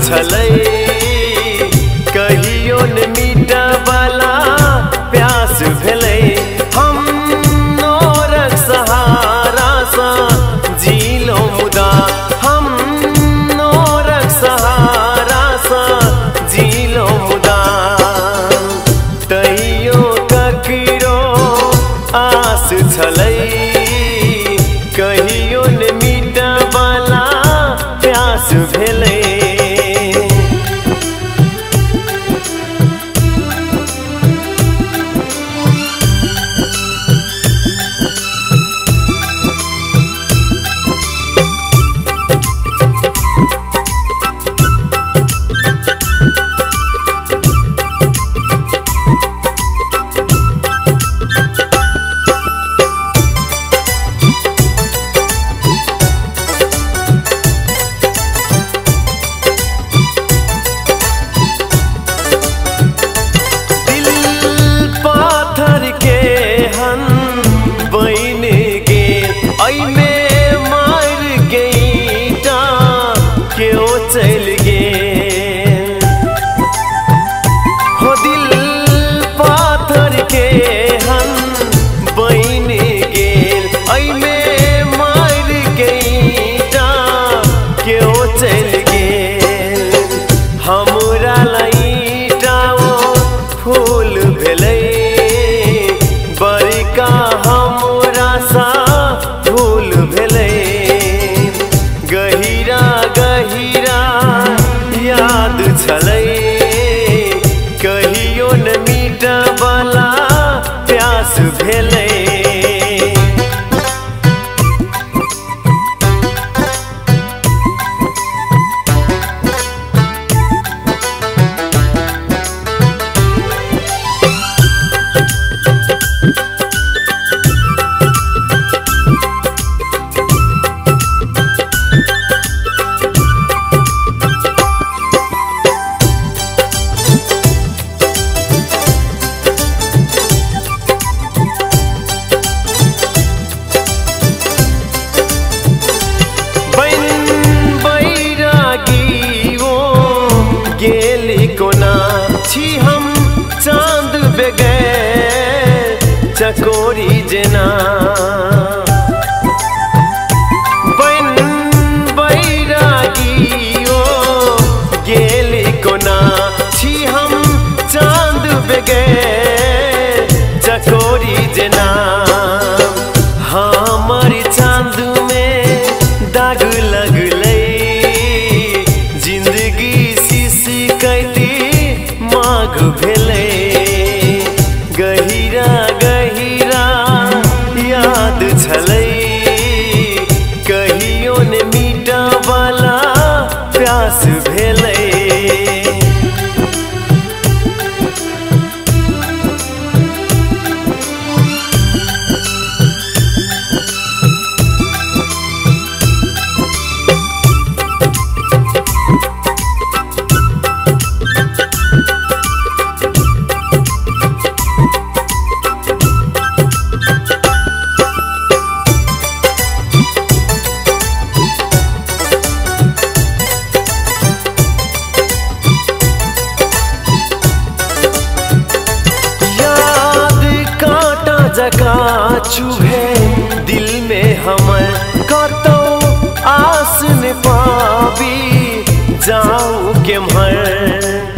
छलै कहियो न मीटा वाला प्यास भेलै। हम नोरक सहारा सा जीलो मुदा, हम नोरक सहारा सा जीलो मुदा। तैयो ककरो आस छलै कहियो न मीटा वाला प्यास भेलै। हमरा लईटाओ फूल भेलै बड़का हमरा सा फूल भेलै। गहिरा गहिरा याद छलै कहियो न मीटा वाला प्यास भेलै। गेली कोना छी हम चांद बेगैर चकोरी जेना। बन बैरागी ओ गेली कोना छी हम चांद बेगैर चकोरी जेना। हमारी चांद में दाग लगलै जिंदगी कैती माघ भेलै। गहिरा गहिरा याद छलै कहियो न मीटा वाला प्यास भेलै। जका चुभे दिल में हमर कतो आस न पाबी जाऊं केम्हर।